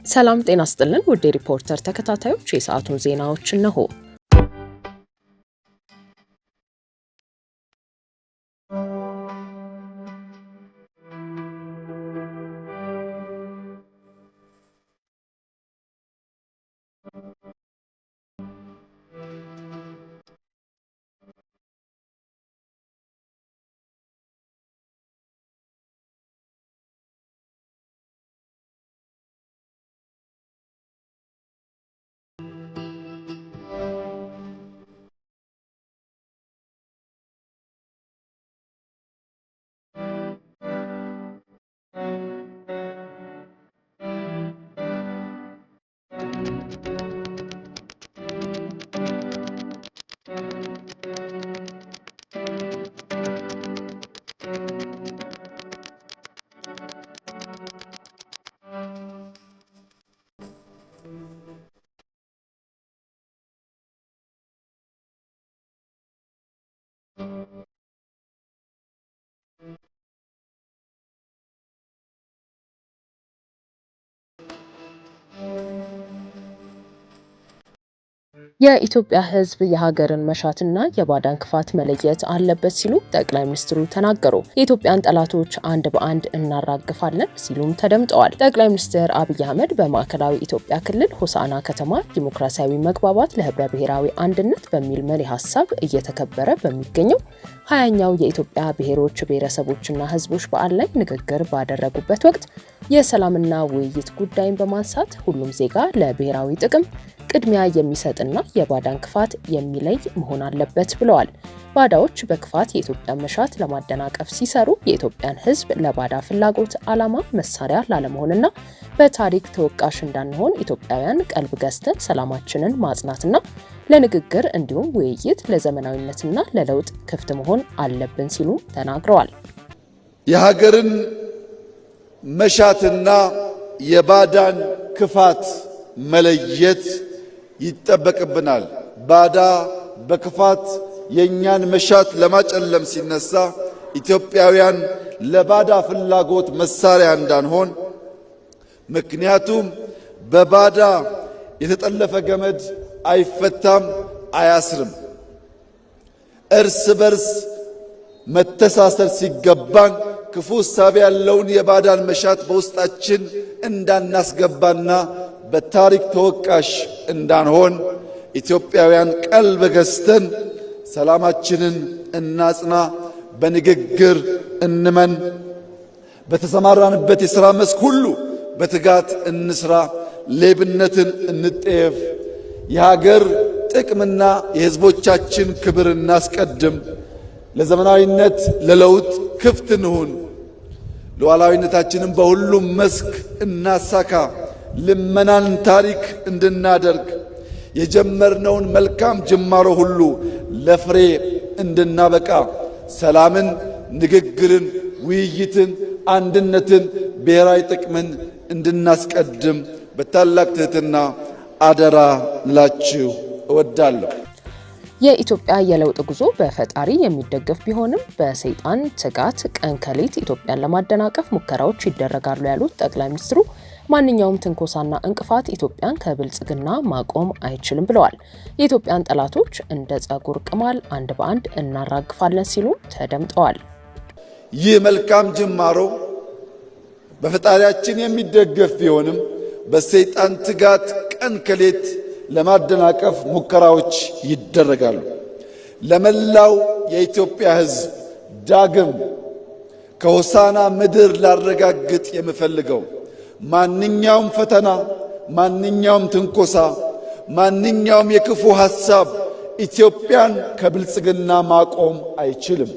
ሰላም ጤና ይስጥልን ውድ ሪፖርተር ተከታታዮች የሰዓቱን ዜናዎች እነሆ። የኢትዮጵያ ሕዝብ የሀገርን መሻትና የባዳን ክፋት መለየት አለበት ሲሉ ጠቅላይ ሚኒስትሩ ተናገሩ። የኢትዮጵያን ጠላቶች አንድ በአንድ እናራግፋለን ሲሉም ተደምጠዋል። ጠቅላይ ሚኒስትር አብይ አህመድ በማዕከላዊ ኢትዮጵያ ክልል ሆሳዕና ከተማ ዲሞክራሲያዊ መግባባት ለህብረ ብሔራዊ አንድነት በሚል መሪ ሀሳብ እየተከበረ በሚገኘው 20ኛው የኢትዮጵያ ብሔሮች ብሔረሰቦችና ህዝቦች በዓል ላይ ንግግር ባደረጉበት ወቅት የሰላምና ውይይት ጉዳይን በማንሳት ሁሉም ዜጋ ለብሔራዊ ጥቅም ቅድሚያ የሚሰጥና የባዳን ክፋት የሚለይ መሆን አለበት ብለዋል። ባዳዎች በክፋት የኢትዮጵያን መሻት ለማደናቀፍ ሲሰሩ የኢትዮጵያን ህዝብ ለባዳ ፍላጎት ዓላማ መሳሪያ ላለመሆንና በታሪክ ተወቃሽ እንዳንሆን ኢትዮጵያውያን ቀልብ ገዝተን ሰላማችንን ማጽናትና ለንግግር እንዲሁም ውይይት ለዘመናዊነትና ለለውጥ ክፍት መሆን አለብን ሲሉ ተናግረዋል። የሀገርን መሻትና የባዳን ክፋት መለየት ይጠበቅብናል። ባዳ በክፋት የኛን መሻት ለማጨለም ሲነሳ ኢትዮጵያውያን ለባዳ ፍላጎት መሳሪያ እንዳንሆን፣ ምክንያቱም በባዳ የተጠለፈ ገመድ አይፈታም፣ አያስርም። እርስ በርስ መተሳሰር ሲገባን ክፉ ሐሳብ ያለውን የባዳን መሻት በውስጣችን እንዳናስገባና በታሪክ ተወቃሽ እንዳንሆን ኢትዮጵያውያን ቀልብ ገዝተን ሰላማችንን እናጽና፣ በንግግር እንመን፣ በተሰማራንበት የሥራ መስክ ሁሉ በትጋት እንስራ፣ ሌብነትን እንጠየፍ፣ የሀገር ጥቅምና የሕዝቦቻችን ክብር እናስቀድም፣ ለዘመናዊነት ለለውጥ ክፍት እንሁን፣ ሉዓላዊነታችንን በሁሉም መስክ እናሳካ፣ ልመናን ታሪክ እንድናደርግ የጀመርነውን መልካም ጅማሮ ሁሉ ለፍሬ እንድናበቃ ሰላምን፣ ንግግርን፣ ውይይትን፣ አንድነትን፣ ብሔራዊ ጥቅምን እንድናስቀድም በታላቅ ትሕትና አደራ ላችሁ እወዳለሁ። የኢትዮጵያ የለውጥ ጉዞ በፈጣሪ የሚደገፍ ቢሆንም በሰይጣን ትጋት ቀን ከሌት ኢትዮጵያን ለማደናቀፍ ሙከራዎች ይደረጋሉ ያሉት ጠቅላይ ሚኒስትሩ ማንኛውም ትንኮሳና እንቅፋት ኢትዮጵያን ከብልጽግና ማቆም አይችልም ብለዋል። የኢትዮጵያን ጠላቶች እንደ ጸጉር ቅማል አንድ በአንድ እናራግፋለን ሲሉ ተደምጠዋል። ይህ መልካም ጅማሮ በፈጣሪያችን የሚደገፍ ቢሆንም በሰይጣን ትጋት ቀን ከሌት ለማደናቀፍ ሙከራዎች ይደረጋሉ። ለመላው የኢትዮጵያ ሕዝብ ዳግም ከሆሳዕና ምድር ላረጋግጥ የምፈልገው ማንኛውም ፈተና፣ ማንኛውም ትንኮሳ፣ ማንኛውም የክፉ ሐሳብ ኢትዮጵያን ከብልጽግና ማቆም አይችልም።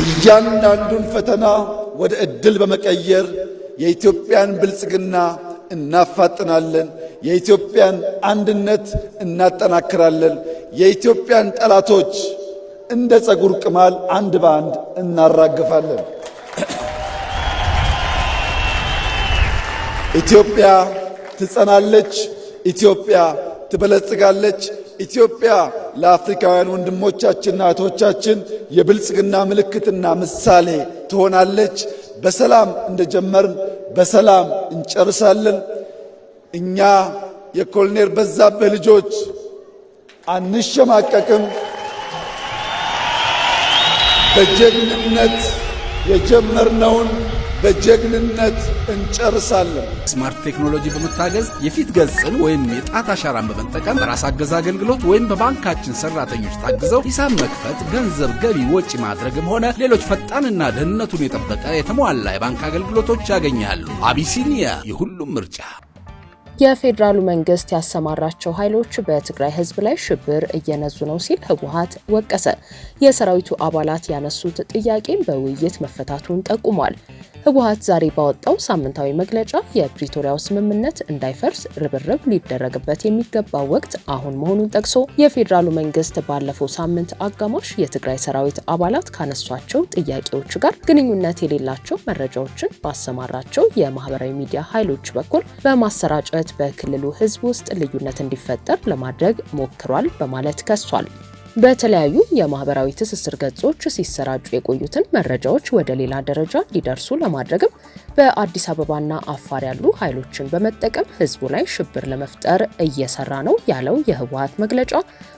እያንዳንዱን ፈተና ወደ ዕድል በመቀየር የኢትዮጵያን ብልጽግና እናፋጥናለን፣ የኢትዮጵያን አንድነት እናጠናክራለን፣ የኢትዮጵያን ጠላቶች እንደ ጸጉር ቅማል አንድ በአንድ እናራግፋለን። ኢትዮጵያ ትጸናለች፣ ኢትዮጵያ ትበለጽጋለች፣ ኢትዮጵያ ለአፍሪካውያን ወንድሞቻችንና እህቶቻችን የብልጽግና ምልክትና ምሳሌ ትሆናለች። በሰላም እንደጀመርን በሰላም እንጨርሳለን። እኛ የኮሎኔል በዛብህ ልጆች አንሸማቀቅም። በጀግንነት የጀመርነውን በጀግንነት እንጨርሳለን። ስማርት ቴክኖሎጂ በመታገዝ የፊት ገጽን ወይም የጣት አሻራን በመጠቀም በራስ አገዝ አገልግሎት ወይም በባንካችን ሰራተኞች ታግዘው ሂሳብ መክፈት፣ ገንዘብ ገቢ ወጪ ማድረግም ሆነ ሌሎች ፈጣንና ደህንነቱን የጠበቀ የተሟላ የባንክ አገልግሎቶች ያገኛሉ። አቢሲኒያ የሁሉም ምርጫ። የፌዴራሉ መንግስት ያሰማራቸው ኃይሎች በትግራይ ህዝብ ላይ ሽብር እየነዙ ነው ሲል ህወሓት ወቀሰ። የሰራዊቱ አባላት ያነሱት ጥያቄም በውይይት መፈታቱን ጠቁሟል። ህወሓት ዛሬ ባወጣው ሳምንታዊ መግለጫ የፕሪቶሪያው ስምምነት እንዳይፈርስ ርብርብ ሊደረግበት የሚገባው ወቅት አሁን መሆኑን ጠቅሶ የፌዴራሉ መንግስት ባለፈው ሳምንት አጋማሽ የትግራይ ሰራዊት አባላት ካነሷቸው ጥያቄዎች ጋር ግንኙነት የሌላቸው መረጃዎችን ባሰማራቸው የማህበራዊ ሚዲያ ኃይሎች በኩል በማሰራጨት በክልሉ ህዝብ ውስጥ ልዩነት እንዲፈጠር ለማድረግ ሞክሯል በማለት ከሷል። በተለያዩ የማህበራዊ ትስስር ገጾች ሲሰራጩ የቆዩትን መረጃዎች ወደ ሌላ ደረጃ ሊደርሱ ለማድረግም በአዲስ አበባና አፋር ያሉ ኃይሎችን በመጠቀም ህዝቡ ላይ ሽብር ለመፍጠር እየሰራ ነው ያለው የህወሓት መግለጫ፣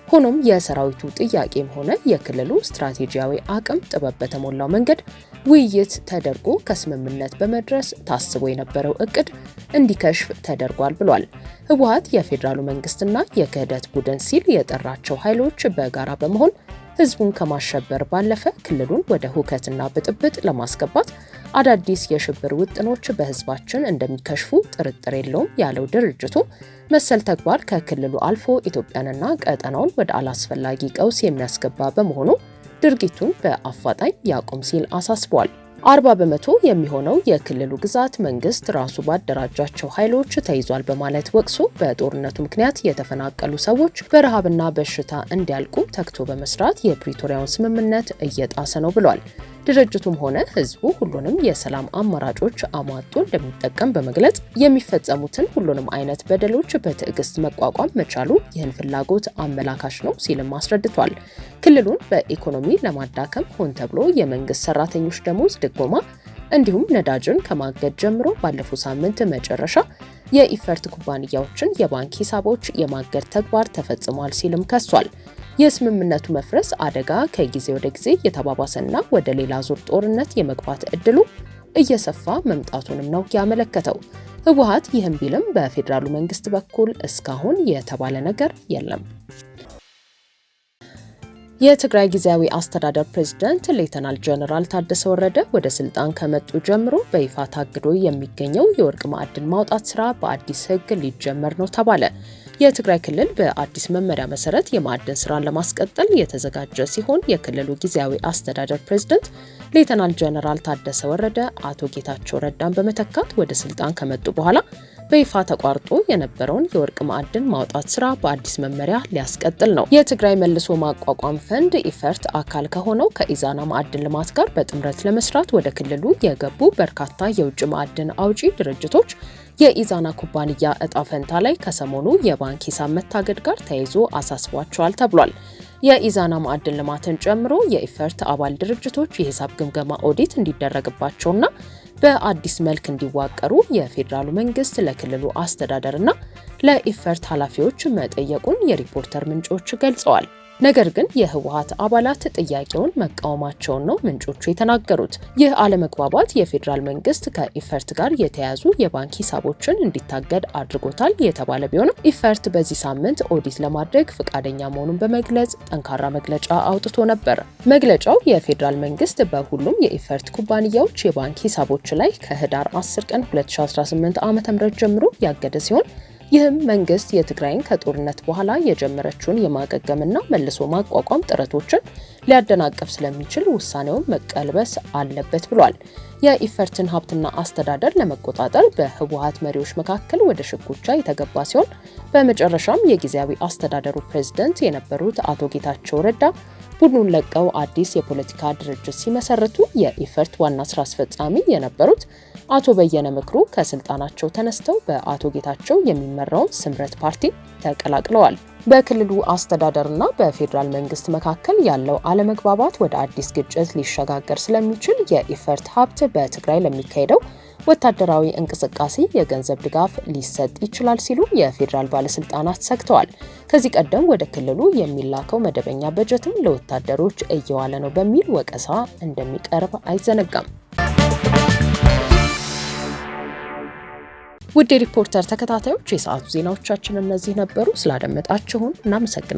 ሆኖም የሰራዊቱ ጥያቄም ሆነ የክልሉ ስትራቴጂያዊ አቅም ጥበብ በተሞላው መንገድ ውይይት ተደርጎ ከስምምነት በመድረስ ታስቦ የነበረው እቅድ እንዲከሽፍ ተደርጓል ብሏል። ህወሓት የፌዴራሉ መንግስትና የክህደት ቡድን ሲል የጠራቸው ኃይሎች በጋራ በመሆን ህዝቡን ከማሸበር ባለፈ ክልሉን ወደ ሁከትና ብጥብጥ ለማስገባት አዳዲስ የሽብር ውጥኖች በህዝባችን እንደሚከሽፉ ጥርጥር የለውም ያለው ድርጅቱ መሰል ተግባር ከክልሉ አልፎ ኢትዮጵያንና ቀጠናውን ወደ አላስፈላጊ ቀውስ የሚያስገባ በመሆኑ ድርጊቱን በአፋጣኝ ያቁም ሲል አሳስቧል። 40 በመቶ የሚሆነው የክልሉ ግዛት መንግስት ራሱ ባደራጃቸው ኃይሎች ተይዟል በማለት ወቅሶ በጦርነቱ ምክንያት የተፈናቀሉ ሰዎች በረሃብና በሽታ እንዲያልቁ ተግቶ በመስራት የፕሪቶሪያውን ስምምነት እየጣሰ ነው ብሏል። ድርጅቱም ሆነ ህዝቡ ሁሉንም የሰላም አማራጮች አሟጦ እንደሚጠቀም በመግለጽ የሚፈጸሙትን ሁሉንም አይነት በደሎች በትዕግስት መቋቋም መቻሉ ይህን ፍላጎት አመላካሽ ነው ሲልም አስረድቷል። ክልሉን በኢኮኖሚ ለማዳከም ሆን ተብሎ የመንግስት ሰራተኞች ደሞዝ ድጎማ እንዲሁም ነዳጅን ከማገድ ጀምሮ ባለፈው ሳምንት መጨረሻ የኢፈርት ኩባንያዎችን የባንክ ሂሳቦች የማገድ ተግባር ተፈጽሟል ሲልም ከሷል። የስምምነቱ መፍረስ አደጋ ከጊዜ ወደ ጊዜ የተባባሰና ወደ ሌላ ዙር ጦርነት የመግባት እድሉ እየሰፋ መምጣቱንም ነው ያመለከተው። ህወሓት ይህም ቢልም በፌዴራሉ መንግስት በኩል እስካሁን የተባለ ነገር የለም። የትግራይ ጊዜያዊ አስተዳደር ፕሬዝዳንት ሌተናል ጀነራል ታደሰ ወረደ ወደ ስልጣን ከመጡ ጀምሮ በይፋ ታግዶ የሚገኘው የወርቅ ማዕድን ማውጣት ስራ በአዲስ ህግ ሊጀመር ነው ተባለ። የትግራይ ክልል በአዲስ መመሪያ መሰረት የማዕድን ስራን ለማስቀጠል የተዘጋጀ ሲሆን የክልሉ ጊዜያዊ አስተዳደር ፕሬዝዳንት ሌተናል ጀነራል ታደሰ ወረደ አቶ ጌታቸው ረዳን በመተካት ወደ ስልጣን ከመጡ በኋላ በይፋ ተቋርጦ የነበረውን የወርቅ ማዕድን ማውጣት ስራ በአዲስ መመሪያ ሊያስቀጥል ነው። የትግራይ መልሶ ማቋቋም ፈንድ ኢፈርት አካል ከሆነው ከኢዛና ማዕድን ልማት ጋር በጥምረት ለመስራት ወደ ክልሉ የገቡ በርካታ የውጭ ማዕድን አውጪ ድርጅቶች የኢዛና ኩባንያ እጣ ፈንታ ላይ ከሰሞኑ የባንክ ሂሳብ መታገድ ጋር ተያይዞ አሳስቧቸዋል ተብሏል። የኢዛና ማዕድን ልማትን ጨምሮ የኢፈርት አባል ድርጅቶች የሂሳብ ግምገማ ኦዲት እንዲደረግባቸውና በአዲስ መልክ እንዲዋቀሩ የፌዴራሉ መንግስት ለክልሉ አስተዳደርና ለኢፈርት ኃላፊዎች መጠየቁን የሪፖርተር ምንጮች ገልጸዋል። ነገር ግን የህወሓት አባላት ጥያቄውን መቃወማቸውን ነው ምንጮቹ የተናገሩት። ይህ አለመግባባት የፌዴራል መንግስት ከኢፈርት ጋር የተያያዙ የባንክ ሂሳቦችን እንዲታገድ አድርጎታል የተባለ ቢሆንም ኢፈርት በዚህ ሳምንት ኦዲት ለማድረግ ፈቃደኛ መሆኑን በመግለጽ ጠንካራ መግለጫ አውጥቶ ነበር። መግለጫው የፌዴራል መንግስት በሁሉም የኢፈርት ኩባንያዎች የባንክ ሂሳቦች ላይ ከህዳር 10 ቀን 2018 ዓ.ም ጀምሮ ያገደ ሲሆን ይህም መንግስት የትግራይን ከጦርነት በኋላ የጀመረችውን የማገገምና መልሶ ማቋቋም ጥረቶችን ሊያደናቅፍ ስለሚችል ውሳኔውን መቀልበስ አለበት ብሏል። የኢፈርትን ሀብትና አስተዳደር ለመቆጣጠር በህወሓት መሪዎች መካከል ወደ ሽኩቻ የተገባ ሲሆን በመጨረሻም የጊዜያዊ አስተዳደሩ ፕሬዝዳንት የነበሩት አቶ ጌታቸው ረዳ ቡድኑን ለቀው አዲስ የፖለቲካ ድርጅት ሲመሰርቱ የኢፈርት ዋና ስራ አስፈጻሚ የነበሩት አቶ በየነ ምክሩ ከስልጣናቸው ተነስተው በአቶ ጌታቸው የሚመራውን ስምረት ፓርቲ ተቀላቅለዋል። በክልሉ አስተዳደርና በፌዴራል መንግስት መካከል ያለው አለመግባባት ወደ አዲስ ግጭት ሊሸጋገር ስለሚችል የኢፈርት ሀብት በትግራይ ለሚካሄደው ወታደራዊ እንቅስቃሴ የገንዘብ ድጋፍ ሊሰጥ ይችላል ሲሉ የፌዴራል ባለስልጣናት ሰግተዋል። ከዚህ ቀደም ወደ ክልሉ የሚላከው መደበኛ በጀትም ለወታደሮች እየዋለ ነው በሚል ወቀሳ እንደሚቀርብ አይዘነጋም። ውድ ሪፖርተር ተከታታዮች የሰዓቱ ዜናዎቻችን እነዚህ ነበሩ። ስላደመጣችሁን እናመሰግናለን።